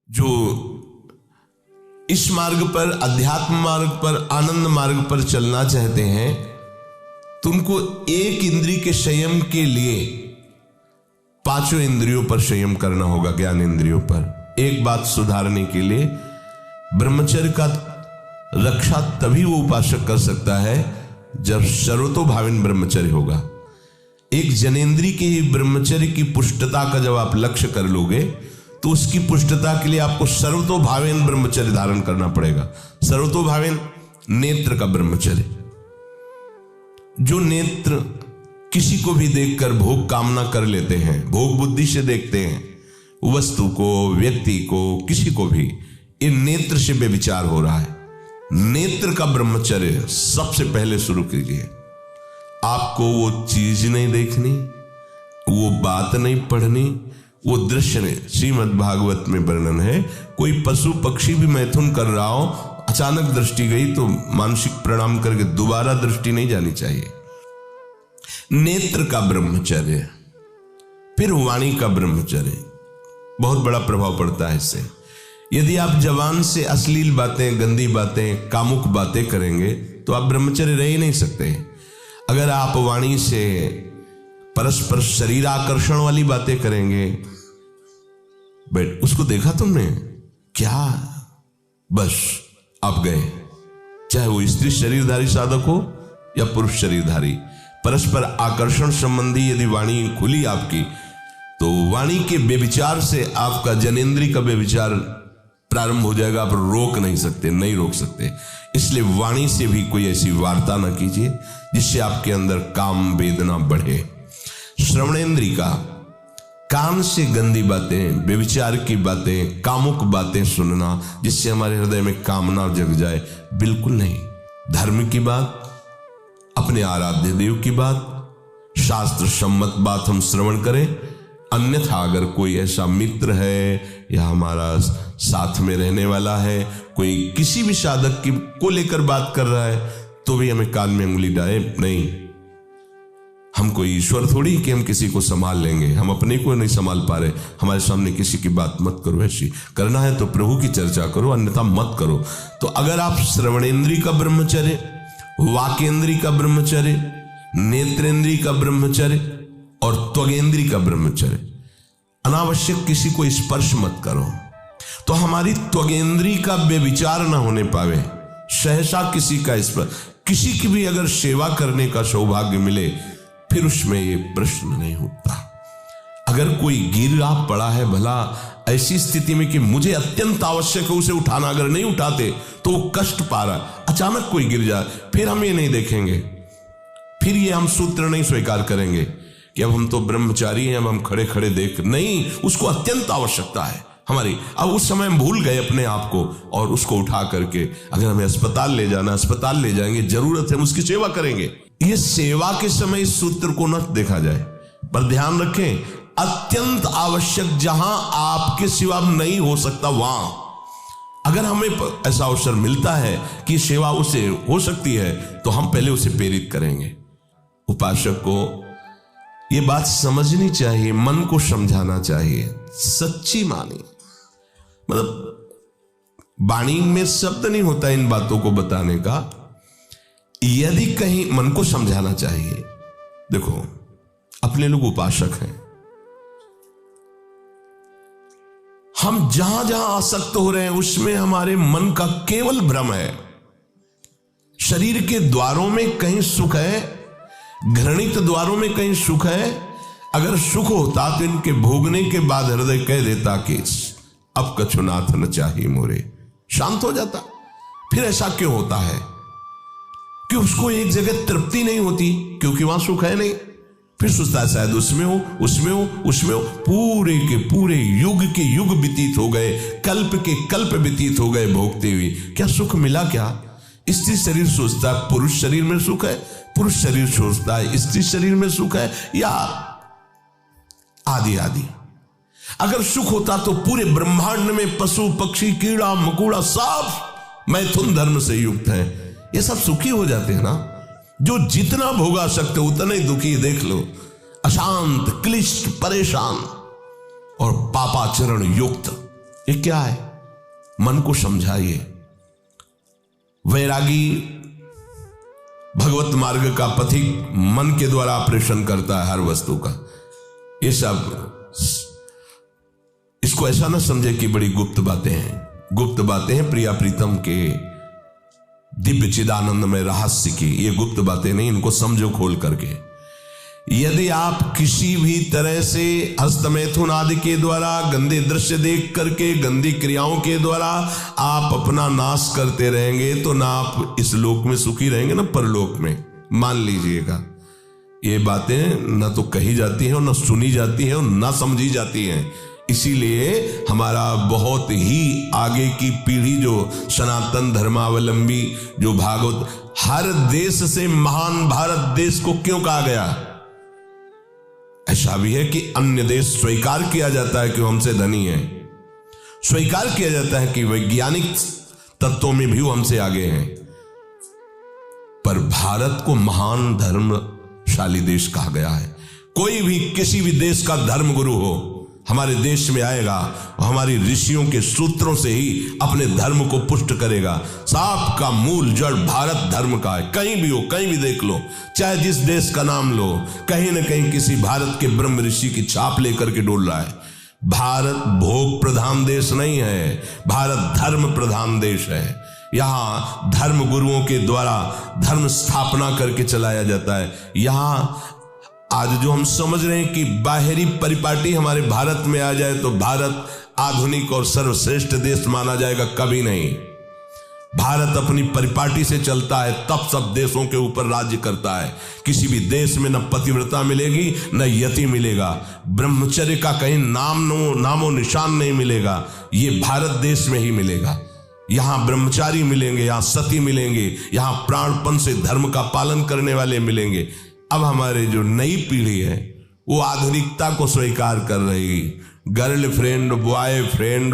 जो इस मार्ग पर, अध्यात्म मार्ग पर, आनंद मार्ग पर चलना चाहते हैं, तो उनको एक इंद्रिय के संयम के लिए पांचों इंद्रियों पर संयम करना होगा, ज्ञान इंद्रियों पर। एक बात सुधारने के लिए ब्रह्मचर्य का रक्षा तभी वो उपासक कर सकता है जब सर्वतोभाविन ब्रह्मचर्य होगा। एक जनेन्द्रीय के ब्रह्मचर्य की पुष्टता का जब आप लक्ष्य कर लोगे तो उसकी पुष्टता के लिए आपको सर्वतोभावेन ब्रह्मचर्य धारण करना पड़ेगा। सर्वतोभावेन नेत्र का ब्रह्मचर्य, जो नेत्र किसी को भी देखकर भोग कामना कर लेते हैं, भोग बुद्धि से देखते हैं वस्तु को, व्यक्ति को, किसी को भी, ये नेत्र से बेविचार हो रहा है। नेत्र का ब्रह्मचर्य सबसे पहले शुरू कीजिए। आपको वो चीज नहीं देखनी, वो बात नहीं पढ़नी, वो दृश्य नहीं। श्रीमद् भागवत में वर्णन है, कोई पशु पक्षी भी मैथुन कर रहा हो, अचानक दृष्टि गई तो मानसिक प्रणाम करके दोबारा दृष्टि नहीं जानी चाहिए। नेत्र का ब्रह्मचर्य, फिर वाणी का ब्रह्मचर्य, बहुत बड़ा प्रभाव पड़ता है इससे। यदि आप जबान से अश्लील बातें, गंदी बातें, कामुक बातें करेंगे तो आप ब्रह्मचर्य रह ही नहीं सकते। अगर आप वाणी से परस्पर शरीर आकर्षण वाली बातें करेंगे, उसको देखा तुमने क्या, बस आप गए। चाहे वो स्त्री शरीरधारी साधक हो या पुरुष शरीरधारी, परस्पर आकर्षण संबंधी यदि वाणी खुली आपकी, तो वाणी के बेविचार से आपका जनेन्द्रिय का बेविचार प्रारंभ हो जाएगा। आप रोक नहीं सकते, नहीं रोक सकते। इसलिए वाणी से भी कोई ऐसी वार्ता ना कीजिए जिससे आपके अंदर काम वेदना बढ़े। श्रवणेन्द्रिय का, कान से गंदी बातें, बेविचार की बातें, कामुक बातें सुनना जिससे हमारे हृदय में कामना जग जाए, बिल्कुल नहीं। धर्म की बात, अपने आराध्य देव की बात, शास्त्र सम्मत बात हम श्रवण करें। अन्यथा अगर कोई ऐसा मित्र है या हमारा साथ में रहने वाला है, कोई किसी भी साधक की को लेकर बात कर रहा है, तो भी हमें कान में उंगली डाले नहीं। हम कोई ईश्वर थोड़ी कि हम किसी को संभाल लेंगे, हम अपने को नहीं संभाल पा रहे, हमारे सामने किसी की बात मत करो। ऐसी करना है तो प्रभु की चर्चा करो, अन्यथा मत करो। तो अगर आप श्रवणेन्द्रिय का ब्रह्मचर्य, वाकेंद्रिय का ब्रह्मचर्य, नेत्रेंद्रिय का ब्रह्मचर्य और त्वगेंद्रिय का ब्रह्मचर्य, अनावश्यक किसी को स्पर्श मत करो, तो हमारी त्वगेंद्रिय का बेविचार ना होने पावे। सहसा किसी का स्पर्श, किसी की भी अगर सेवा करने का सौभाग्य मिले, फिर उसमें ये प्रश्न नहीं उठता। अगर कोई गिरा पड़ा है भला ऐसी स्थिति में कि मुझे अत्यंत आवश्यक है उसे उठाना, अगर नहीं उठाते तो वो कष्ट पा रहा, अचानक कोई गिर जाए, फिर हम ये नहीं देखेंगे, फिर ये हम सूत्र नहीं स्वीकार करेंगे कि अब हम तो ब्रह्मचारी हैं, अब हम खड़े खड़े देख, नहीं, उसको अत्यंत आवश्यकता है हमारी। अब उस समय हम भूल गए अपने आप को और उसको उठा करके अगर हमें अस्पताल ले जाना, अस्पताल ले जाएंगे, जरूरत है हम उसकी सेवा करेंगे। ये सेवा के समय इस सूत्र को न देखा जाए, पर ध्यान रखें, अत्यंत आवश्यक जहां आपके सिवा नहीं हो सकता, वहां अगर हमें ऐसा अवसर मिलता है कि सेवा उसे हो सकती है, तो हम पहले उसे प्रेरित करेंगे। उपासक को ये बात समझनी चाहिए, मन को समझाना चाहिए, सच्ची मानी, मतलब वाणी में शब्द नहीं होता इन बातों को बताने का, यदि कहीं मन को समझाना चाहिए। देखो, अपने लोग उपासक हैं, हम जहां जहां आसक्त हो रहे हैं उसमें हमारे मन का केवल भ्रम है। शरीर के द्वारों में कहीं सुख है, घृणित द्वारों में कहीं सुख है। अगर सुख होता तो इनके भोगने के बाद हृदय कह देता कि अब कछुनाथ न चाहिए मोरे, शांत हो जाता। फिर ऐसा क्यों होता है कि उसको एक जगह तृप्ति नहीं होती, क्योंकि वहां सुख है नहीं। फिर सोचता है शायद उसमें हो, उसमें हो, उसमें हो। पूरे के पूरे युग के युग व्यतीत हो गए, कल्प के कल्प व्यतीत हो गए भोगते हुए, क्या सुख मिला? क्या स्त्री शरीर सोचता है पुरुष शरीर में सुख है, पुरुष शरीर सोचता है स्त्री शरीर में सुख है, या आदि आदि। अगर सुख होता तो पूरे ब्रह्मांड में पशु पक्षी कीड़ा मकोड़ा सब मैथुन धर्म से युक्त हैं, ये सब सुखी हो जाते हैं ना। जो जितना भोगा सकते उतना ही दुखी, देख लो, अशांत, क्लिष्ट, परेशान और पापाचरण युक्त। ये क्या है? मन को समझाइए। वैरागी भगवत मार्ग का पथिक मन के द्वारा ऑपरेशन करता है हर वस्तु का। ये सब, इसको ऐसा ना समझे कि बड़ी गुप्त बातें हैं। गुप्त बातें हैं प्रिया प्रीतम के दिव्य चिदानंद में रहस्य की। ये गुप्त बातें नहीं, इनको समझो खोल करके। यदि आप किसी भी तरह से हस्तमैथुन आदि के द्वारा, गंदे दृश्य देख करके, गंदी क्रियाओं के द्वारा आप अपना नाश करते रहेंगे तो ना आप इस लोक में सुखी रहेंगे ना परलोक में। मान लीजिएगा, ये बातें ना तो कही जाती हैं और ना सुनी जाती हैं और ना समझी जाती हैं। इसीलिए हमारा बहुत ही आगे की पीढ़ी जो सनातन धर्मावलंबी, जो भागवत, हर देश से महान भारत देश को क्यों कहा गया? ऐसा भी है कि अन्य देश स्वीकार किया जाता है कि वो हमसे धनी है, स्वीकार किया जाता है कि वैज्ञानिक तत्वों में भी वो हमसे आगे हैं, पर भारत को महान धर्मशाली देश कहा गया है। कोई भी किसी भी देश का धर्म गुरु हो हमारे देश में आएगा और हमारी ऋषियों के सूत्रों से ही अपने धर्म को पुष्ट करेगा। साप का मूल जड़ भारत धर्म का है। कहीं भी हो, कहीं भी देख लो, चाहे जिस देश का नाम लो, कहीं ना कहीं किसी भारत के ब्रह्म ऋषि की छाप लेकर के डोल रहा है। भारत भोग प्रधान देश नहीं है, भारत धर्म प्रधान देश है। यहाँ धर्म गुरुओं के द्वारा धर्म स्थापना करके चलाया जाता है। यहाँ आज जो हम समझ रहे हैं कि बाहरी परिपाटी हमारे भारत में आ जाए तो भारत आधुनिक और सर्वश्रेष्ठ देश माना जाएगा, कभी नहीं। भारत अपनी परिपाटी से चलता है, तब सब देशों के ऊपर राज्य करता है। किसी भी देश में न पतिव्रता मिलेगी न यति मिलेगा, ब्रह्मचर्य का कहीं नामो निशान नहीं मिलेगा। ये भारत देश में ही मिलेगा। यहां ब्रह्मचारी मिलेंगे, यहां सती मिलेंगे, यहां प्राणपण से धर्म का पालन करने वाले मिलेंगे। अब हमारे जो नई पीढ़ी है वो आधुनिकता को स्वीकार कर रही। गर्लफ्रेंड, बॉयफ्रेंड,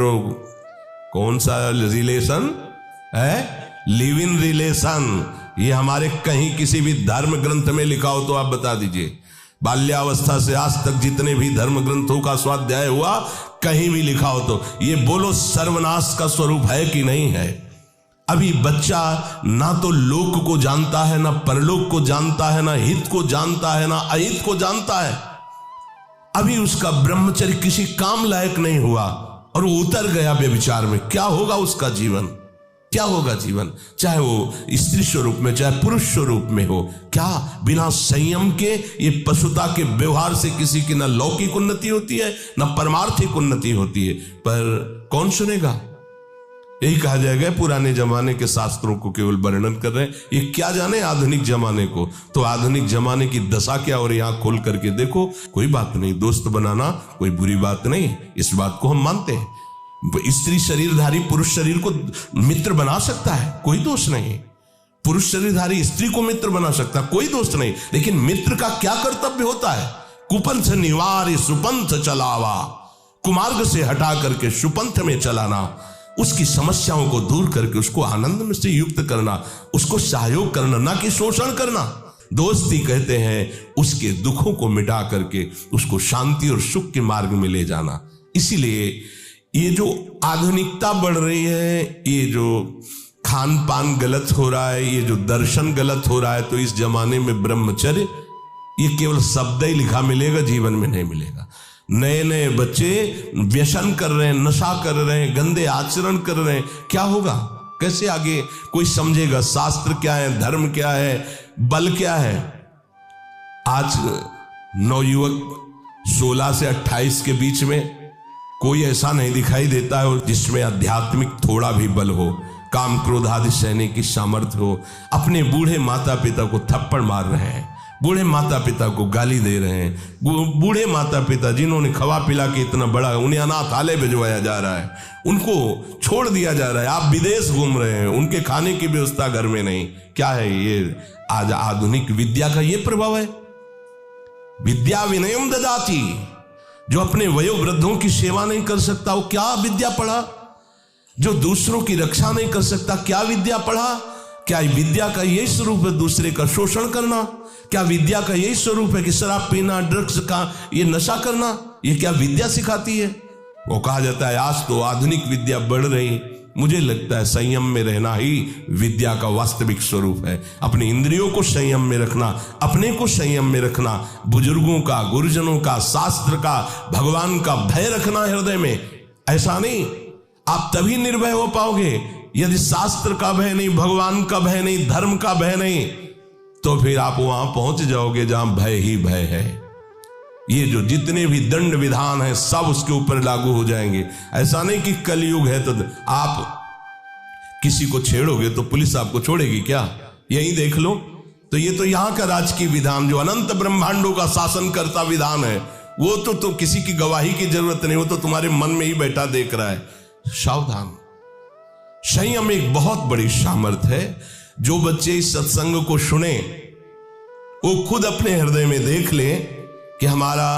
कौन सा रिलेशन है? Live in relation. ये हमारे कहीं किसी भी धर्म ग्रंथ में लिखा हो तो आप बता दीजिए। बाल्यावस्था से आज तक जितने भी धर्म ग्रंथों का स्वाध्याय हुआ, कहीं भी लिखा हो तो ये बोलो सर्वनाश का स्वरूप है कि नहीं है? अभी बच्चा ना तो लोक को जानता है, ना परलोक को जानता है, ना हित को जानता है, ना अहित को जानता है। अभी उसका ब्रह्मचर्य किसी काम लायक नहीं हुआ और वो उतर गया व्यभिचार में। क्या होगा उसका जीवन? क्या होगा जीवन? चाहे वो स्त्री स्वरूप में, चाहे पुरुष स्वरूप में हो। क्या बिना संयम के, ये पशुता के व्यवहार से किसी की ना लौकिक उन्नति होती है ना परमार्थिक उन्नति होती है। पर कौन सुनेगा? यही कहा जाएगा पुराने जमाने के शास्त्रों को केवल वर्णन कर रहे हैं, ये क्या जाने आधुनिक जमाने को। तो आधुनिक जमाने की दशा क्या हो रही है, आंख खोल करके देखो। कोई बात नहीं, दोस्त बनाना कोई बुरी बात नहीं, इस बात को हम मानते हैं। स्त्री शरीरधारी पुरुष शरीर को मित्र बना सकता है, कोई दोष नहीं। पुरुष शरीरधारी स्त्री को मित्र बना सकता है, कोई दोष नहीं। लेकिन मित्र का क्या कर्तव्य होता है? कुपंथ निवार सुपंथ चलावा, कुमार्ग से हटा करके सुपंथ में चलाना, उसकी समस्याओं को दूर करके उसको आनंद में से युक्त करना, उसको सहयोग करना, ना कि शोषण करना। दोस्ती कहते हैं उसके दुखों को मिटा करके उसको शांति और सुख के मार्ग में ले जाना। इसीलिए ये जो आधुनिकता बढ़ रही है, ये जो खान पान गलत हो रहा है, ये जो दर्शन गलत हो रहा है, तो इस जमाने में ब्रह्मचर्य ये केवल शब्द ही लिखा मिलेगा, जीवन में नहीं मिलेगा। नए नए बच्चे व्यसन कर रहे हैं, नशा कर रहे हैं, गंदे आचरण कर रहे हैं। क्या होगा? कैसे आगे कोई समझेगा? शास्त्र क्या है, धर्म क्या है, बल क्या है? आज नवयुवक 16 से 28 के बीच में कोई ऐसा नहीं दिखाई देता है जिसमें आध्यात्मिक थोड़ा भी बल हो, काम क्रोध आदि सहने की सामर्थ्य हो। अपने बूढ़े माता पिता को थप्पड़ मार रहे हैं, बूढ़े माता पिता को गाली दे रहे हैं, बूढ़े माता पिता जिन्होंने खवा पिला के इतना बड़ा, उन्हें अनाथालय भिजवाया जा रहा है, उनको छोड़ दिया जा रहा है। आप विदेश घूम रहे हैं, उनके खाने की व्यवस्था घर में नहीं। क्या है ये? आज आधुनिक विद्या का ये प्रभाव है। विद्या विनयम ददाति, जो अपने वयोवृद्धों की सेवा नहीं कर सकता वो क्या विद्या पढ़ा? जो दूसरों की रक्षा नहीं कर सकता क्या विद्या पढ़ा? क्या विद्या का यही स्वरूप है दूसरे का शोषण करना? क्या विद्या का यही स्वरूप है कि शराब पीना, ड्रग्स का ये नशा करना? ये क्या विद्या सिखाती है? वो कहा जाता है आज तो आधुनिक विद्या बढ़ रही, मुझे लगता है संयम में रहना ही विद्या का वास्तविक स्वरूप है। अपनी इंद्रियों को संयम में रखना, अपने को संयम में रखना, बुजुर्गों का, गुरुजनों का, शास्त्र का, भगवान का भय रखना हृदय में। ऐसा नहीं, आप तभी निर्भय हो पाओगे यदि शास्त्र का भय नहीं, भगवान का भय नहीं, धर्म का भय नहीं, तो फिर आप वहां पहुंच जाओगे जहां भय ही भय है। ये जो जितने भी दंड विधान हैं सब उसके ऊपर लागू हो जाएंगे। ऐसा नहीं कि कलयुग है तो आप किसी को छेड़ोगे तो पुलिस आपको छोड़ेगी क्या? यही देख लो। तो ये तो यहां का राजकीय विधान जो अनंत ब्रह्मांडों का शासन करता विधान है, वो तो किसी की गवाही की जरूरत नहीं, वो तो तुम्हारे मन में ही बैठा देख रहा है। सावधान। संयम एक बहुत बड़ी सामर्थ है। जो बच्चे इस सत्संग को सुने वो खुद अपने हृदय में देख ले कि हमारा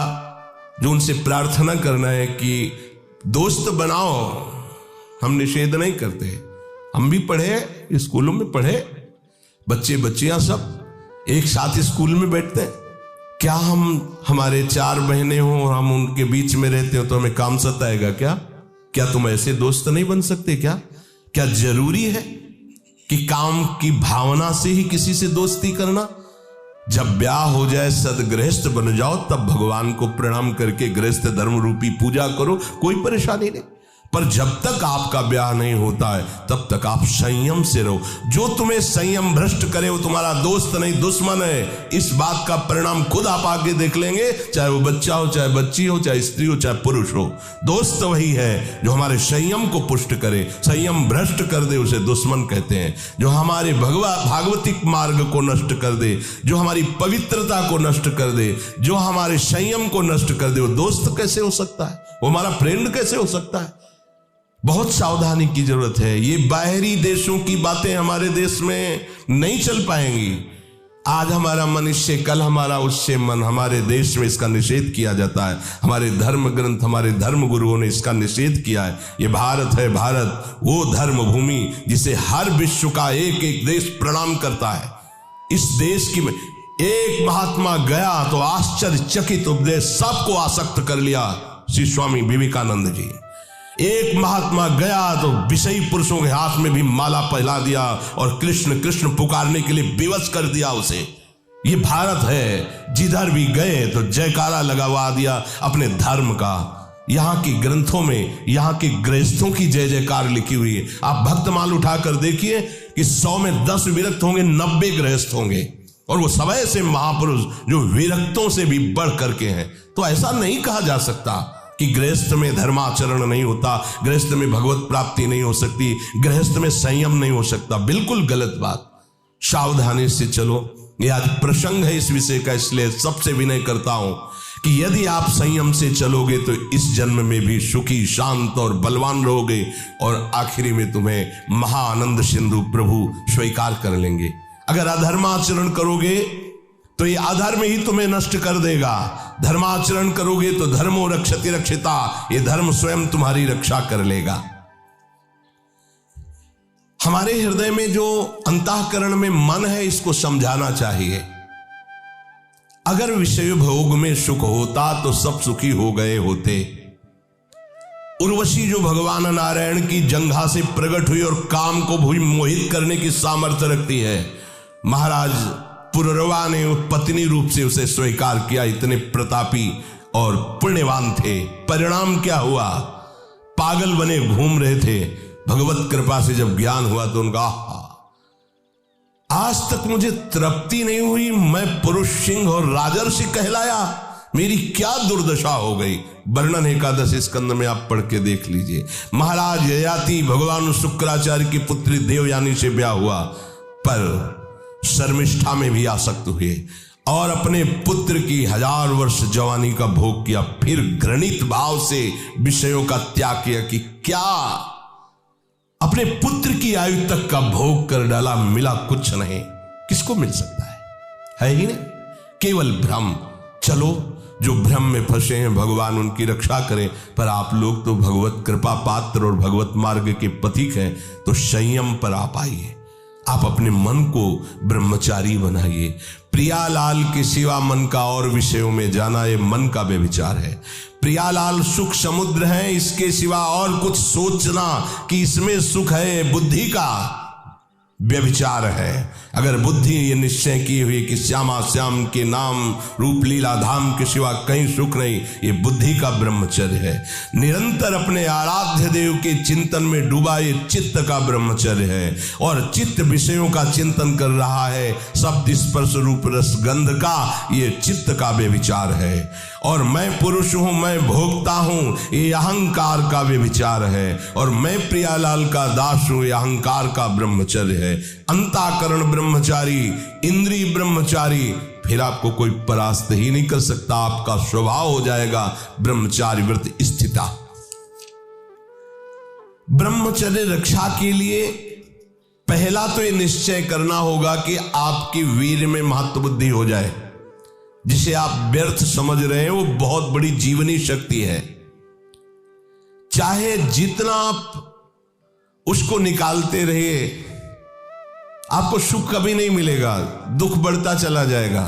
जो उनसे प्रार्थना करना है कि दोस्त बनाओ, हम निषेध नहीं करते। हम भी पढ़े, स्कूलों में पढ़े, बच्चे बच्चियां सब एक साथ स्कूल में बैठते हैं। क्या हमारे 4 बहनें हो और हम उनके बीच में रहते हो तो हमें काम सताएगा क्या? क्या तुम ऐसे दोस्त नहीं बन सकते क्या? क्या जरूरी है कि काम की भावना से ही किसी से दोस्ती करना? जब ब्याह हो जाए, सदगृहस्थ बन जाओ, तब भगवान को प्रणाम करके गृहस्थ धर्म रूपी पूजा करो, कोई परेशानी नहीं। पर जब तक आपका ब्याह नहीं होता है तब तक आप संयम से रहो। जो तुम्हें संयम भ्रष्ट करे वो तुम्हारा दोस्त नहीं, दुश्मन है। इस बात का परिणाम खुद आप आगे देख लेंगे, चाहे वो बच्चा हो, चाहे बच्ची हो, चाहे स्त्री हो, चाहे पुरुष हो। दोस्त वही है जो हमारे संयम को पुष्ट करे। संयम भ्रष्ट कर दे उसे दुश्मन कहते हैं। जो हमारे भागवतिक मार्ग को नष्ट कर दे, जो हमारी पवित्रता को नष्ट कर दे, जो हमारे संयम को नष्ट कर दे, वो दोस्त कैसे हो सकता है? वो हमारा फ्रेंड कैसे हो सकता है? बहुत सावधानी की जरूरत है। ये बाहरी देशों की बातें हमारे देश में नहीं चल पाएंगी। आज हमारा मन इससे, कल हमारा उससे मन। हमारे देश में इसका निषेध किया जाता है। हमारे धर्म ग्रंथ, हमारे धर्म गुरुओं ने इसका निषेध किया है। ये भारत है, भारत वो धर्म भूमि जिसे हर विश्व का एक एक देश प्रणाम करता है। इस देश की एक महात्मा गया तो आश्चर्यचकित उपदेश सबको आसक्त कर लिया, श्री स्वामी विवेकानंद जी। एक महात्मा गया तो विषयी पुरुषों के हाथ में भी माला पहला दिया और कृष्ण कृष्ण पुकारने के लिए विवश कर दिया उसे। ये भारत है, जिधर भी गए तो जयकारा लगवा दिया अपने धर्म का। यहाँ की ग्रंथों में यहाँ के गृहस्थों की जय जयकार लिखी हुई है। आप भक्तमाल उठाकर देखिए कि 100 में 10 विरक्त होंगे, 90 गृहस्थ होंगे, और वो सब ऐसे महापुरुष जो विरक्तों से भी बढ़ करके हैं। तो ऐसा नहीं कहा जा सकता कि गृहस्थ में धर्माचरण नहीं होता, गृहस्थ में भगवत प्राप्ति नहीं हो सकती, गृहस्थ में संयम नहीं हो सकता। बिल्कुल गलत बात। सावधानी से चलो। ये आज प्रसंग है इस विषय का, इसलिए सबसे विनय करता हूं कि यदि आप संयम से चलोगे तो इस जन्म में भी सुखी, शांत और बलवान रहोगे, और आखिरी में तुम्हें महाआनंद सिंधु प्रभु स्वीकार कर लेंगे। अगर अधर्माचरण करोगे तो ये अधर्म ही तुम्हें नष्ट कर देगा। धर्माचरण करोगे तो धर्मो रक्षति रक्षिता, ये धर्म स्वयं तुम्हारी रक्षा कर लेगा। हमारे हृदय में जो अंतःकरण में मन है, इसको समझाना चाहिए। अगर विषय भोग में सुख होता तो सब सुखी हो गए होते। उर्वशी जो भगवान नारायण की जंघा से प्रकट हुई और काम को भी मोहित करने की सामर्थ्य रखती है, महाराज पुररवा ने पत्नी रूप से उसे स्वीकार किया। इतने प्रतापी और पुण्यवान थे। परिणाम क्या हुआ? पागल बने घूम रहे थे। भगवत कृपा से जब ज्ञान हुआ तो उनका आज तक मुझे तृप्ति नहीं हुई, मैं पुरुष सिंह और राजर्षि कहलाया, मेरी क्या दुर्दशा हो गई। वर्णन एकादश स्कंद में आप पढ़ के देख लीजिए। महाराज ययाति भगवान शुक्राचार्य की पुत्री देवयानी से ब्याह हुआ, पर शर्मिष्ठा में भी आसक्त हुए और अपने पुत्र की 1000 वर्ष जवानी का भोग किया। फिर घृणित भाव से विषयों का त्याग किया कि क्या अपने पुत्र की आयु तक का भोग कर डाला, मिला कुछ नहीं। किसको मिल सकता है ही नहीं, केवल भ्रम। चलो, जो भ्रम में फंसे हैं भगवान उनकी रक्षा करें, पर आप लोग तो भगवत कृपा पात्र और भगवत मार्ग के पथिक हैं, तो संयम पर आप आइए। आप अपने मन को ब्रह्मचारी बनाइए, प्रियालाल के सिवा मन का और विषयों में जाना, ये मन का व्यभिचार है। प्रियालाल सुख समुद्र है, इसके सिवा और कुछ सोचना कि इसमें सुख है, बुद्धि का व्यभिचार है। अगर बुद्धि ये निश्चय की हुई कि श्यामा श्याम के नाम रूप लीला धाम के सिवा कहीं सुख नहीं, ये बुद्धि का ब्रह्मचर्य है। निरंतर अपने आराध्य देव के चिंतन में डूबा, ये चित्त का ब्रह्मचर्य है। और चित्त विषयों का चिंतन कर रहा है, शब्द स्पर्श रूप रस गंध का, ये चित्त का व्यभिचार है। और मैं पुरुष हूं, मैं भोगता हूं, ये अहंकार का व्यभिचार है। और मैं प्रियालाल का दास हूं, ये अहंकार का ब्रह्मचर्य है। अंतःकरण ब्रह्मचारी, इंद्रिय ब्रह्मचारी, फिर आपको कोई परास्त ही नहीं कर सकता। आपका स्वभाव हो जाएगा ब्रह्मचारी व्रत स्थिता। ब्रह्मचर्य रक्षा के लिए पहला तो ये निश्चय करना होगा कि आपकी वीर में महत्व बुद्धि हो जाए। जिसे आप व्यर्थ समझ रहे हैं वो बहुत बड़ी जीवनी शक्ति है। चाहे जितना आप उसको निकालते रहिए, आपको सुख कभी नहीं मिलेगा, दुख बढ़ता चला जाएगा।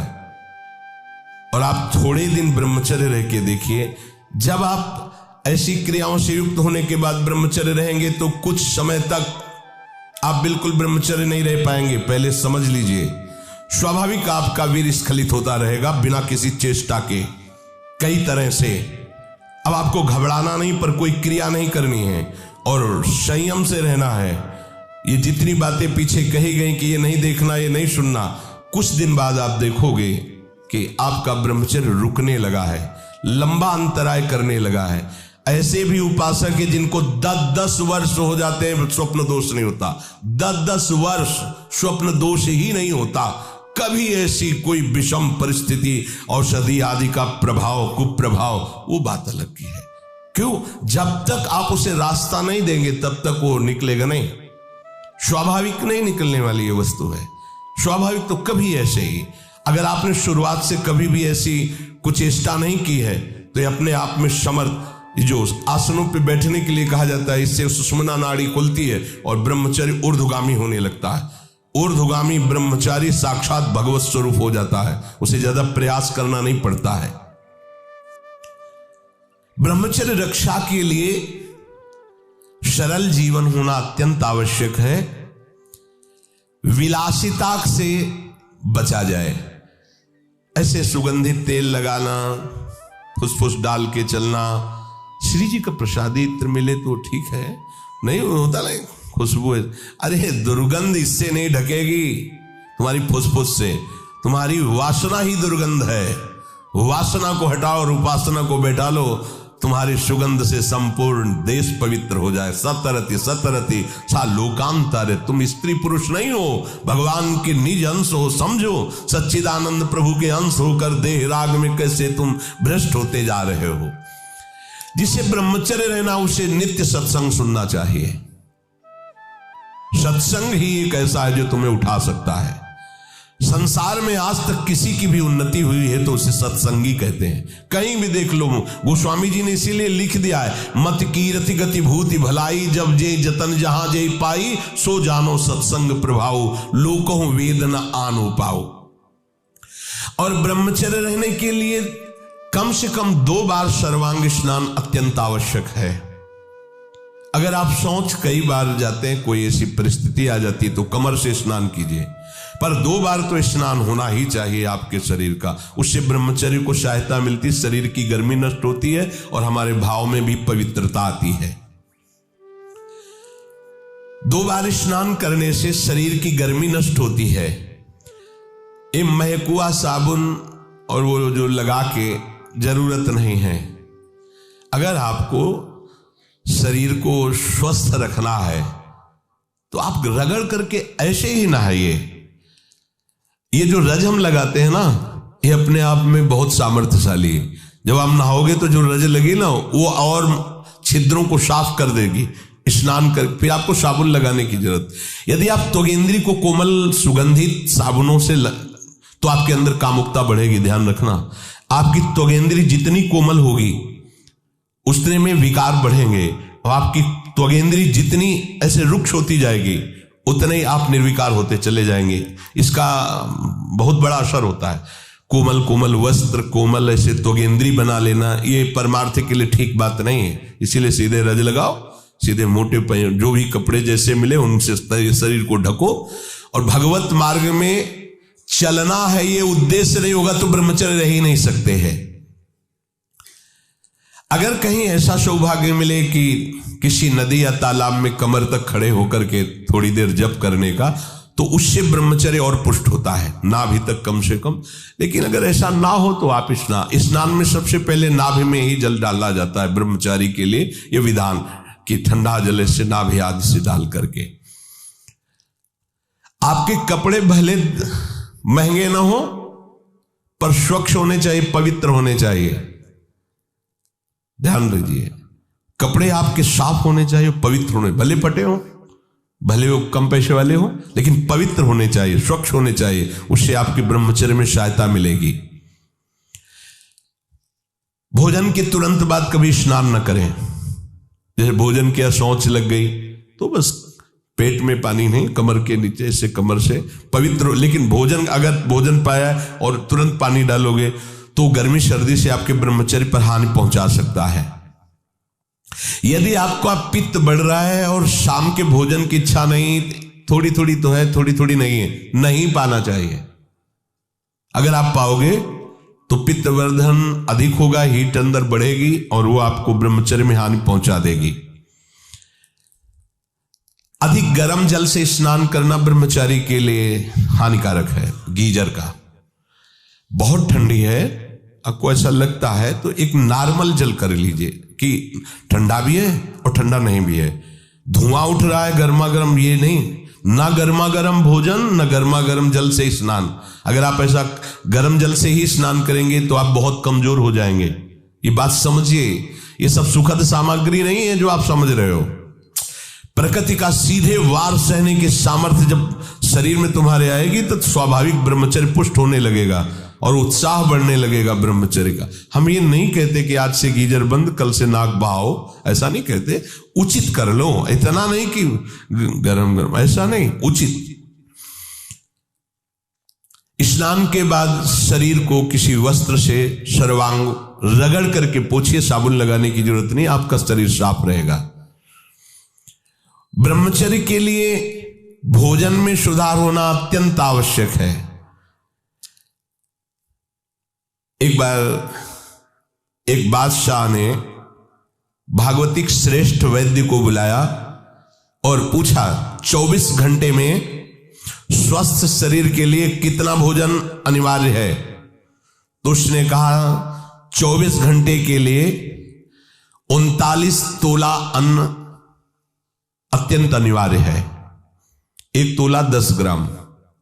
और आप थोड़े दिन ब्रह्मचर्य रह के देखिए, जब आप ऐसी क्रियाओं से युक्त होने के बाद ब्रह्मचर्य रहेंगे तो कुछ समय तक आप बिल्कुल ब्रह्मचर्य नहीं रह पाएंगे। पहले समझ लीजिए, स्वाभाविक आपका वीर स्खलित होता रहेगा बिना किसी चेष्टा के, कई तरह से। अब आपको घबराना नहीं, पर कोई क्रिया नहीं करनी है और संयम से रहना है। ये जितनी बातें पीछे कही गई कि ये नहीं देखना, ये नहीं सुनना, कुछ दिन बाद आप देखोगे कि आपका ब्रह्मचर्य रुकने लगा है, लंबा अंतराय करने लगा है। ऐसे भी उपासक है जिनको 10-10 वर्ष हो जाते हैं, स्वप्न दोष नहीं होता। 10-10 वर्ष स्वप्न दोष ही नहीं होता। कभी ऐसी कोई विषम परिस्थिति, औषधि आदि का प्रभाव, कुप्रभाव, वो बात अलग की है। क्यों? जब तक आप उसे रास्ता नहीं देंगे तब तक वो निकलेगा नहीं। स्वाभाविक नहीं निकलने वाली ये वस्तु है। स्वाभाविक तो कभी ऐसे ही, अगर आपने शुरुआत से कभी भी ऐसी कुछ चेष्टा नहीं की है तो ये अपने आप में समर्थ, जो आसनों पे बैठने के लिए कहा जाता है, इससे सुषुम्ना नाड़ी खुलती है और ब्रह्मचर्य ऊर्ध्वगामी होने लगता है। ऊर्ध्वगामी ब्रह्मचारी साक्षात भगवत स्वरूप हो जाता है, उसे ज्यादा प्रयास करना नहीं पड़ता है। ब्रह्मचर्य रक्षा के लिए सरल जीवन होना अत्यंत आवश्यक है। विलासिता से बचा जाए। ऐसे सुगंधित तेल लगाना, फुसफुस डाल के चलना, श्री जी का प्रसादी इत्र मिले तो ठीक है, नहीं होता नहीं खुशबू है। अरे दुर्गंध इससे नहीं ढकेगी, तुम्हारी फुसफुस से। तुम्हारी वासना ही दुर्गंध है। वासना को हटाओ और उपासना को बैठा लो, तुम्हारी सुगंध से संपूर्ण देश पवित्र हो जाए। सतरति सतरति सा लोकांतर। तुम स्त्री पुरुष नहीं हो, भगवान के निज अंश हो, समझो। सच्चिदानंद प्रभु के अंश होकर देह राग में कैसे तुम भ्रष्ट होते जा रहे हो। जिसे ब्रह्मचर्य रहना, उसे नित्य सत्संग सुनना चाहिए। सत्संग ही एक ऐसा है जो तुम्हें उठा सकता है। संसार में आज तक किसी की भी उन्नति हुई है तो उसे सत्संगी कहते हैं। कहीं भी देख लो, गोस्वामी जी ने इसीलिए लिख दिया है, मत कीरति गति भूति भलाई, जब जे जतन जहां जे पाई, सो जानो सत्संग प्रभाव, लोकहु वेद न आनो पाओ। और ब्रह्मचर्य रहने के लिए कम से कम 2 बार सर्वांग स्नान अत्यंत आवश्यक है। अगर आप सोच कई बार जाते हैं, कोई ऐसी परिस्थिति आ जाती है तो कमर से स्नान कीजिए, पर 2 बार तो स्नान होना ही चाहिए आपके शरीर का। उससे ब्रह्मचर्य को सहायता मिलती, शरीर की गर्मी नष्ट होती है और हमारे भाव में भी पवित्रता आती है। 2 बार स्नान करने से शरीर की गर्मी नष्ट होती है। ये महकुआ साबुन और वो जो लगा के जरूरत नहीं है। अगर आपको शरीर को स्वस्थ रखना है तो आप रगड़ करके ऐसे ही नहाइए। ये जो रज हम लगाते हैं ना, ये अपने आप में बहुत सामर्थ्यशाली है। जब आप नहाओगे तो जो रज लगी ना, वो और छिद्रों को साफ कर देगी। स्नान कर फिर आपको साबुन लगाने की जरूरत। यदि आप त्वगेंद्री को कोमल सुगंधित साबुनों से तो आपके अंदर कामुकता बढ़ेगी। ध्यान रखना, आपकी त्वगेंद्री जितनी कोमल होगी उतने में विकार बढ़ेंगे, और आपकी त्वगेंद्री जितनी ऐसे रुक्ष होती जाएगी उतने ही आप निर्विकार होते चले जाएंगे। इसका बहुत बड़ा असर होता है। कोमल कोमल वस्त्र, कोमल ऐसे त्वगेंद्री बना लेना, ये परमार्थ के लिए ठीक बात नहीं है। इसीलिए सीधे रज लगाओ, सीधे मोटे जो भी कपड़े जैसे मिले उनसे शरीर को ढको, और भगवत मार्ग में चलना है, ये उद्देश्य नहीं होगा तो ब्रह्मचर्य रह ही नहीं सकते हैं। अगर कहीं ऐसा सौभाग्य मिले कि किसी नदी या तालाब में कमर तक खड़े होकर के थोड़ी देर जप करने का, तो उससे ब्रह्मचर्य और पुष्ट होता है, नाभि तक कम से कम। लेकिन अगर ऐसा ना हो तो आप स्नान में सबसे पहले नाभि में ही जल डाला जाता है ब्रह्मचारी के लिए, यह विधान कि ठंडा जल से नाभि आदि से डाल करके। आपके कपड़े भले महंगे ना हो पर स्वच्छ होने चाहिए, पवित्र होने चाहिए। ध्यान रखिए, कपड़े आपके साफ होने चाहिए, पवित्र होने, भले फटे हो, भले वो कम पैसे वाले हो, लेकिन पवित्र होने चाहिए, स्वच्छ होने चाहिए। उससे आपके ब्रह्मचर्य में सहायता मिलेगी। भोजन के तुरंत बाद कभी स्नान न करें। जैसे भोजन किया, शौच लग गई तो बस पेट में पानी नहीं, कमर के नीचे से, कमर से पवित्र। लेकिन भोजन, अगर भोजन पाया और तुरंत पानी डालोगे तो गर्मी सर्दी से आपके ब्रह्मचर्य पर हानि पहुंचा सकता है। यदि आपका पित्त बढ़ रहा है और शाम के भोजन की इच्छा नहीं, थोड़ी थोड़ी तो है, थोड़ी थोड़ी नहीं है, नहीं पाना चाहिए। अगर आप पाओगे तो पित्तवर्धन अधिक होगा, हीट अंदर बढ़ेगी और वो आपको ब्रह्मचर्य में हानि पहुंचा देगी। अधिक गर्म जल से स्नान करना ब्रह्मचारी के लिए हानिकारक है। गीजर का बहुत ठंडी है, आपको ऐसा लगता है तो एक नॉर्मल जल कर लीजिए कि ठंडा भी है और ठंडा नहीं भी है। धुआं उठ रहा है गर्मा गर्म, ये नहीं, ना गर्मा गर्म भोजन ना गर्मा गर्म जल से स्नान। अगर आप ऐसा गर्म जल से ही स्नान करेंगे तो आप बहुत कमजोर हो जाएंगे। ये बात समझिए, ये सब सुखद सामग्री नहीं है जो आप समझ रहे हो। प्रकृति का सीधे वार सहने की सामर्थ्य जब शरीर में तुम्हारे आएगी तो स्वाभाविक ब्रह्मचर्य पुष्ट होने लगेगा और उत्साह बढ़ने लगेगा ब्रह्मचर्य का। हम ये नहीं कहते कि आज से गीजर बंद, कल से नाक बहाओ, ऐसा नहीं कहते। उचित कर लो, इतना नहीं कि गरम गरम, ऐसा नहीं, उचित। स्नान के बाद शरीर को किसी वस्त्र से सर्वांग रगड़ करके पोछिए, साबुन लगाने की जरूरत नहीं, आपका शरीर साफ रहेगा। ब्रह्मचर्य के लिए भोजन में सुधार होना अत्यंत आवश्यक है। एक बार एक बादशाह ने भागवतिक श्रेष्ठ वैद्य को बुलाया और पूछा 24 घंटे में स्वस्थ शरीर के लिए कितना भोजन अनिवार्य है। तो उसने कहा 24 घंटे के लिए 39 तोला अन्न अत्यंत अनिवार्य है। 1 तोला 10 ग्राम,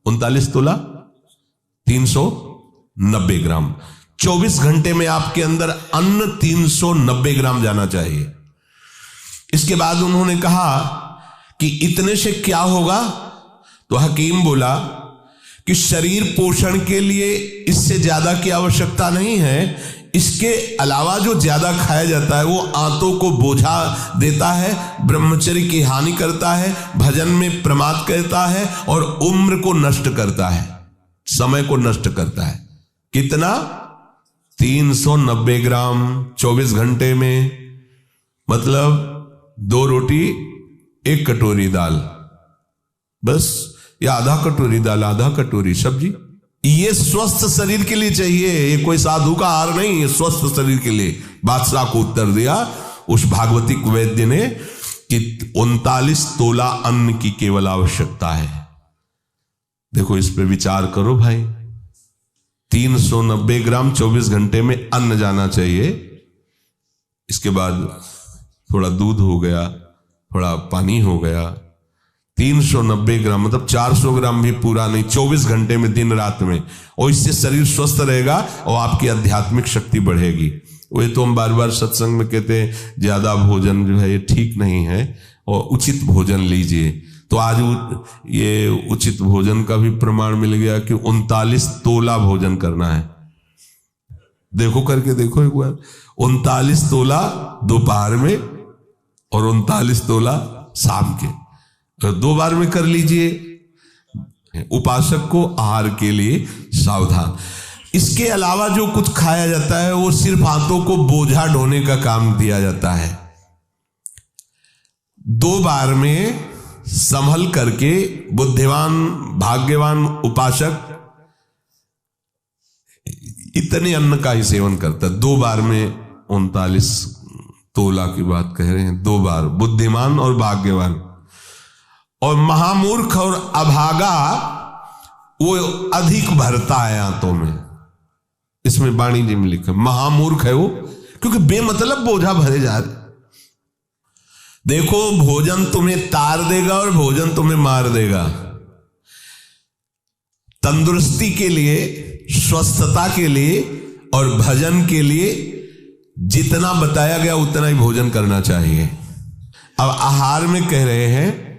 39 तोला 390 ग्राम। 24 घंटे में आपके अंदर अन्न 390 ग्राम जाना चाहिए। इसके बाद उन्होंने कहा कि इतने से क्या होगा, तो हकीम बोला कि शरीर पोषण के लिए इससे ज्यादा की आवश्यकता नहीं है। इसके अलावा जो ज्यादा खाया जाता है वो आंतों को बोझा देता है, ब्रह्मचर्य की हानि करता है, भजन में प्रमाद करता है और उम्र को नष्ट करता है, समय को नष्ट करता है। कितना? 390 ग्राम 24 घंटे में, मतलब 2 रोटी 1 कटोरी दाल, बस, या आधा कटोरी दाल, आधा कटोरी सब्जी। ये स्वस्थ शरीर के लिए चाहिए, ये कोई साधु का आहार नहीं, ये स्वस्थ शरीर के लिए। बादशाह को उत्तर दिया उस भागवतिक वैद्य ने कि 39 तोला अन्न की केवल आवश्यकता है। देखो, इस पे विचार करो भाई। 390 ग्राम 24 घंटे में अन्न जाना चाहिए। इसके बाद थोड़ा दूध हो गया, थोड़ा पानी हो गया। 390 ग्राम मतलब 400 ग्राम भी पूरा नहीं, 24 घंटे में, दिन रात में। और इससे शरीर स्वस्थ रहेगा और आपकी आध्यात्मिक शक्ति बढ़ेगी। वही तो हम बार बार सत्संग में कहते हैं, ज्यादा भोजन जो है ये ठीक नहीं है और उचित भोजन लीजिए। तो आज ये उचित भोजन का भी प्रमाण मिल गया कि 39 तोला भोजन करना है। देखो, करके देखो एक बार। 39 तोला दोपहर में और 39 तोला शाम के। 2 बार में कर लीजिए। उपासक को आहार के लिए सावधान। इसके अलावा जो कुछ खाया जाता है वो सिर्फ हाथों को बोझा ढोने का काम दिया जाता है। 2 बार में संभल करके बुद्धिमान भाग्यवान उपासक इतने अन्न का ही सेवन करता है। 2 बार में 39 तोला की बात कह रहे हैं। 2 बार बुद्धिमान और भाग्यवान। और महामूर्ख और अभागा वो अधिक भरता है आंतों में। इसमें वाणी जी में लिखा महामूर्ख है वो, क्योंकि बेमतलब बोझा भरे जा रहे। देखो, भोजन तुम्हें तार देगा और भोजन तुम्हें मार देगा। तंदुरुस्ती के लिए, स्वस्थता के लिए और भजन के लिए जितना बताया गया उतना ही भोजन करना चाहिए। अब आहार में कह रहे हैं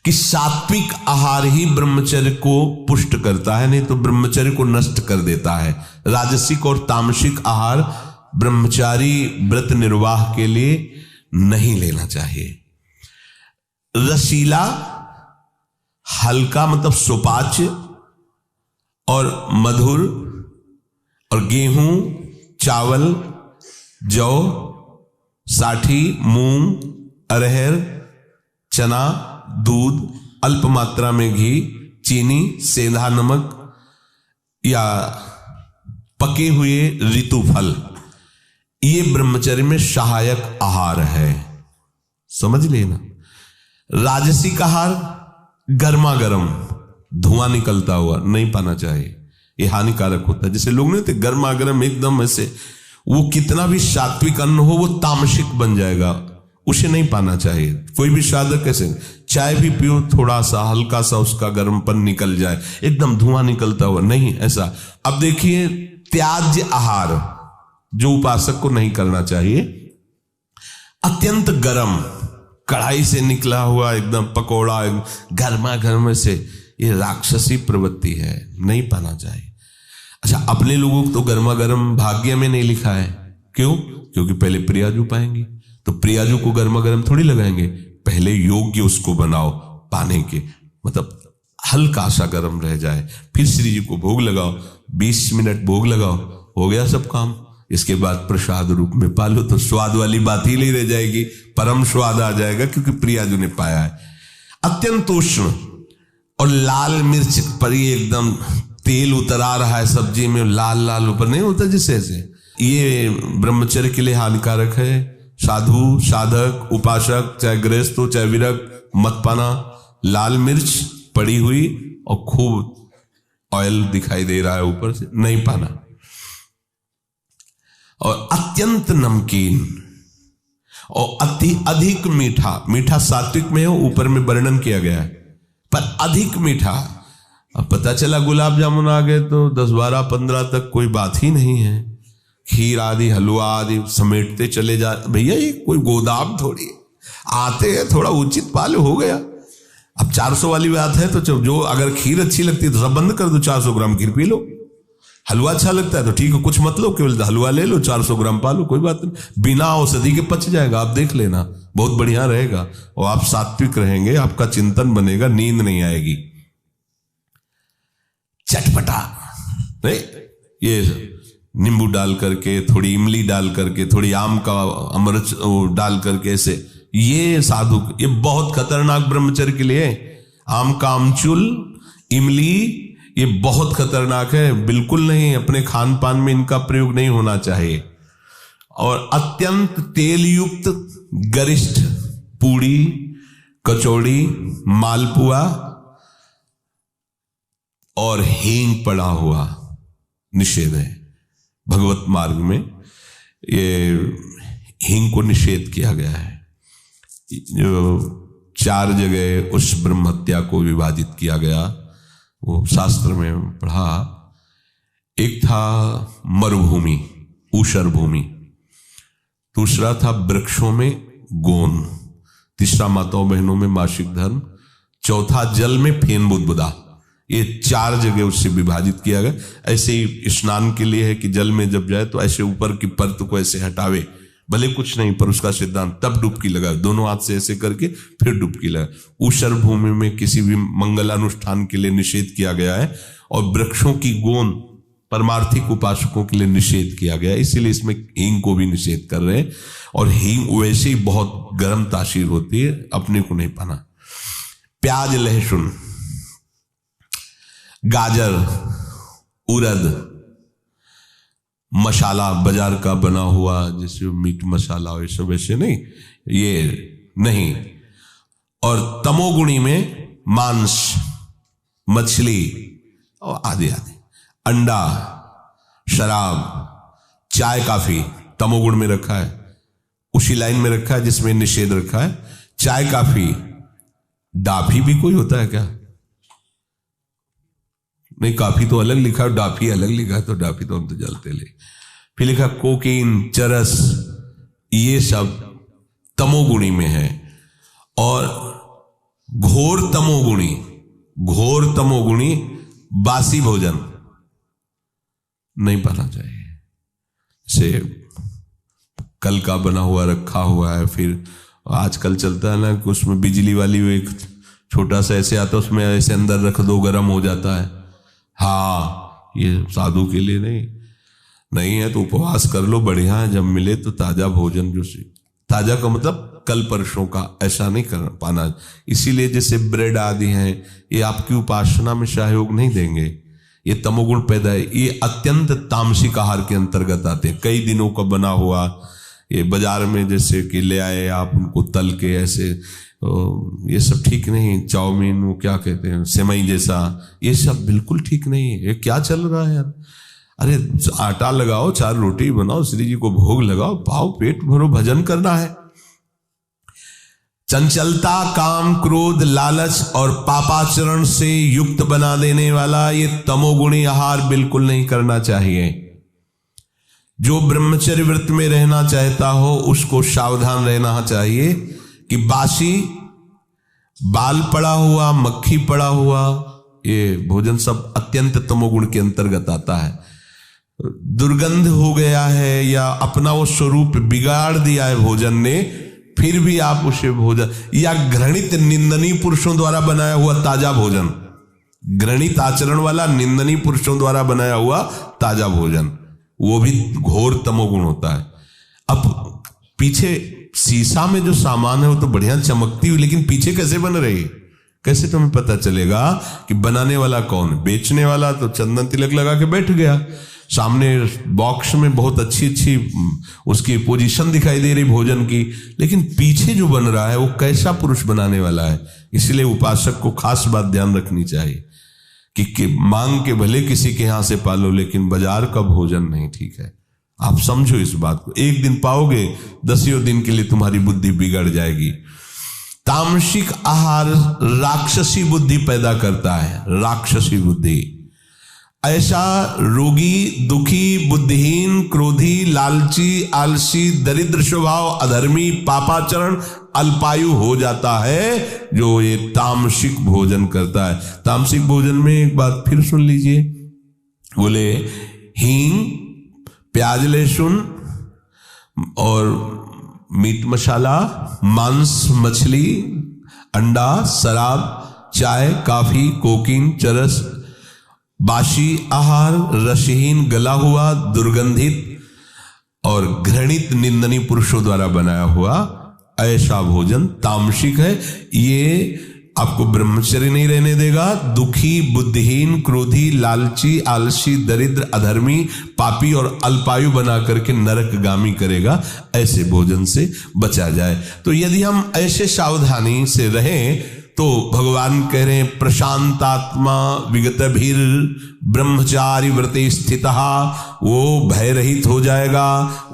कि सात्विक आहार ही ब्रह्मचर्य को पुष्ट करता है, नहीं तो ब्रह्मचर्य को नष्ट कर देता है। राजसिक और तामसिक आहार ब्रह्मचारी व्रत निर्वाह के लिए नहीं लेना चाहिए। रसीला, हल्का मतलब सुपाच्य और मधुर, और गेहूं, चावल, जौ, साठी, मूंग, अरहर, चना, दूध, अल्प मात्रा में घी, चीनी, सेंधा नमक या पके हुए ऋतु फल, ये ब्रह्मचर्य में सहायक आहार है। समझ लेना। राजसिक आहार गर्मा गर्म धुआं निकलता हुआ नहीं पाना चाहिए, ये हानिकारक होता है। जैसे लोग नहीं होते गर्मा गर्म एकदम ऐसे, वो कितना भी सात्विक अन्न हो वो तामसिक बन जाएगा, उसे नहीं पाना चाहिए। कोई भी साधक कैसे, चाय भी पियो, थोड़ा सा हल्का सा उसका गर्मपन निकल जाए, एकदम धुआं निकलता हुआ नहीं, ऐसा। अब देखिए, त्याज्य आहार जो उपासक को नहीं करना चाहिए, अत्यंत गर्म कढ़ाई से निकला हुआ एकदम पकौड़ा गर्मा गर्म से, ये राक्षसी प्रवृत्ति है, नहीं पाना चाहिए। अच्छा, अपने लोगों को तो गर्मा गर्म भाग्य में नहीं लिखा है। क्यों? क्योंकि पहले प्रियाजू पाएंगे, तो प्रियाजू को गर्मा गर्म थोड़ी लगाएंगे। पहले योग्य उसको बनाओ पाने के, मतलब हल्का सा गर्म रह जाए, फिर श्री जी को भोग लगाओ, 20 मिनट भोग लगाओ, हो गया सब काम। इसके बाद प्रसाद रूप में पालो तो स्वाद वाली बात ही नहीं रह जाएगी, परम स्वाद आ जाएगा, क्योंकि प्रियाजू ने पाया है। अत्यंत उष्ण और लाल मिर्च पर ही एकदम तेल उतर आ रहा है सब्जी में, लाल लाल ऊपर नहीं होता जिससे ऐसे, ये ब्रह्मचर्य के लिए हानिकारक है। साधु, साधक, उपासक, चाहे गृहस्थ हो चाहे विरक्त, मत पाना लाल मिर्च पड़ी हुई और खूब ऑयल दिखाई दे रहा है ऊपर से, नहीं पाना। और अत्यंत नमकीन और अति अधिक मीठा, मीठा सात्विक में हो, ऊपर में वर्णन किया गया है, पर अधिक मीठा। अब पता चला गुलाब जामुन आ गए तो 10, 12, 15 तक कोई बात ही नहीं है। खीर आदि, हलवा आदि समेटते चले जा। भैया ये कोई गोदाम थोड़ी है, आते हैं थोड़ा उचित पाले हो गया। अब 400 वाली बात है तो जो अगर खीर अच्छी लगती है तो सब बंद कर दो, 400 ग्राम खीर पी लो। हलवा अच्छा लगता है तो ठीक है, कुछ मत लो, केवल हलवा ले लो, 400 ग्राम पालो, कोई बात नहीं, बिना औषधि के पच जाएगा। आप देख लेना, बहुत बढ़िया रहेगा और आप सात्विक रहेंगे, आपका चिंतन बनेगा, नींद नहीं आएगी। चटपटा नहीं, ये नींबू डाल करके, थोड़ी इमली डाल करके, थोड़ी आम का अमृत डाल करके, ऐसे ये साधु, ये बहुत खतरनाक ब्रह्मचर्य के लिए। आम का आमचूल, इमली, ये बहुत खतरनाक है, बिल्कुल नहीं, अपने खान पान में इनका प्रयोग नहीं होना चाहिए। और अत्यंत तेल युक्त गरिष्ठ पूड़ी, कचौड़ी, मालपुआ और हींग पड़ा हुआ निषेध है। भगवत मार्ग में ये हींग को निषेध किया गया है। जो 4 जगह उस ब्रह्म हत्या को विभाजित किया गया, वो शास्त्र में पढ़ा। एक था मरुभूमि, ऊषर भूमि, दूसरा था वृक्षों में गोन, तीसरा माताओं बहनों में मासिक धर्म, चौथा जल में फेन बुदबुदा। ये 4 जगह उससे विभाजित किया गया। ऐसे ही स्नान के लिए है कि जल में जब जाए तो ऐसे ऊपर की परत को ऐसे हटावे, भले कुछ नहीं, पर उसका सिद्धांत, तब डुबकी लगा, दोनों हाथ से ऐसे करके फिर डुबकी लगा। ऊषर भूमि में किसी भी मंगलानुष्ठान के लिए निषेध किया गया है, और वृक्षों की गोंद परमार्थिक उपासकों के लिए निषेध किया गया है, इसीलिए इसमें हींग को भी निषेध कर रहे हैं। और हींग वैसे ही बहुत गर्म तासीर होती है, अपने को नहीं पाना। प्याज, लहसुन, गाजर, उड़द, मसाला बाजार का बना हुआ जैसे मीट मसाला और सब ऐसे नहीं, ये नहीं। और तमोगुणी में मांस, मछली और आदि आदि, अंडा, शराब, चाय, काफी तमोगुण में रखा है, उसी लाइन में रखा है जिसमें निषेध रखा है। चाय, काफी, डाफी भी कोई होता है क्या? नहीं, काफी तो अलग लिखा है, डाफी अलग लिखा है, तो डाफी तो हम तो जलते ले। फिर लिखा कोकीन, चरस, ये सब तमोगुणी में है। और घोर तमोगुणी बासी भोजन नहीं पाना चाहिए। से कल का बना हुआ रखा हुआ है, फिर आजकल चलता है ना कि उसमें बिजली वाली वो एक छोटा सा ऐसे आता है, उसमें ऐसे अंदर रख दो, गर्म हो जाता है। हाँ, ये साधु के लिए नहीं है तो उपवास कर लो, बढ़िया है। जब मिले तो ताजा भोजन, जो ताजा का मतलब कल परसों का, ऐसा नहीं कर पाना। इसीलिए जैसे ब्रेड आदि हैं, ये आपकी उपासना में सहयोग नहीं देंगे, ये तमोगुण पैदा है। ये अत्यंत तामसिक आहार के अंतर्गत आते हैं। कई दिनों का बना हुआ ये बाजार में जैसे कि ले आए आप, उनको तल के ऐसे, ये सब ठीक नहीं। चाउमीन, वो क्या कहते हैं, सेवई जैसा, ये सब बिल्कुल ठीक नहीं है। ये क्या चल रहा है यार? अरे आटा लगाओ, 4 रोटी बनाओ, श्री जी को भोग लगाओ, पाओ, पेट भरो, भजन करना है। चंचलता, काम, क्रोध, लालच और पापाचरण से युक्त बना देने वाला ये तमोगुणी आहार बिल्कुल नहीं करना चाहिए। जो ब्रह्मचर्य व्रत में रहना चाहता हो उसको सावधान रहना चाहिए कि बासी, बाल पड़ा हुआ, मक्खी पड़ा हुआ, ये भोजन सब अत्यंत तमोगुण के अंतर्गत आता है। दुर्गंध हो गया है या अपना वो स्वरूप बिगाड़ दिया है भोजन ने, फिर भी आप उसे भोजन, या घृणित निंदनीय पुरुषों द्वारा बनाया हुआ ताजा भोजन, घृणित आचरण वाला निंदनीय पुरुषों द्वारा बनाया हुआ ताजा भोजन, वो भी घोर तमोगुण होता है। अब पीछे शीशा में जो सामान है वो तो बढ़िया चमकती हुई, लेकिन पीछे कैसे बन रही है, कैसे तुम्हें पता चलेगा कि बनाने वाला कौन है? बेचने वाला तो चंदन तिलक लगा के बैठ गया, सामने बॉक्स में बहुत अच्छी अच्छी उसकी पोजीशन दिखाई दे रही भोजन की, लेकिन पीछे जो बन रहा है वो कैसा पुरुष बनाने वाला है। इसलिए उपासक को खास बात ध्यान रखनी चाहिए कि मांग के भले किसी के यहां से पालो, लेकिन बाजार का भोजन नहीं ठीक है। आप समझो इस बात को, एक दिन पाओगे, 10 दिन के लिए तुम्हारी बुद्धि बिगड़ जाएगी। तामसिक आहार राक्षसी बुद्धि पैदा करता है, राक्षसी बुद्धि। ऐसा रोगी, दुखी, बुद्धिहीन, क्रोधी, लालची, आलसी, दरिद्र स्वभाव, अधर्मी, पापाचरण, अल्पायु हो जाता है जो ये तामसिक भोजन करता है। तामसिक भोजन में एक बात फिर सुन लीजिए, बोले हींग, प्याज, लहसुन और मीट मसाला, मांस, मछली, अंडा, शराब, चाय, काफी, कोकीन, चरस, बासी आहार, रसहीन, गला हुआ, दुर्गंधित और घृणित निंदनीय पुरुषों द्वारा बनाया हुआ ऐसा भोजन तामसिक है। ये आपको ब्रह्मचर्य नहीं रहने देगा। दुखी, बुद्धिहीन, क्रोधी, लालची, आलसी, दरिद्र, अधर्मी, पापी और अल्पायु बना करके नरकगामी करेगा। ऐसे भोजन से बचा जाए। तो यदि हम ऐसे सावधानी से रहें तो भगवान कह रहे हैं प्रशांतात्मा विगतभिर ब्रह्मचारी व्रते स्थितः, वो भय रहित हो जाएगा,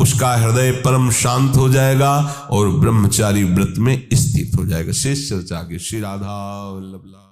उसका हृदय परम शांत हो जाएगा और ब्रह्मचारी व्रत में स्थित हो जाएगा। शेष चर्चा के श्री राधा वल्लभ।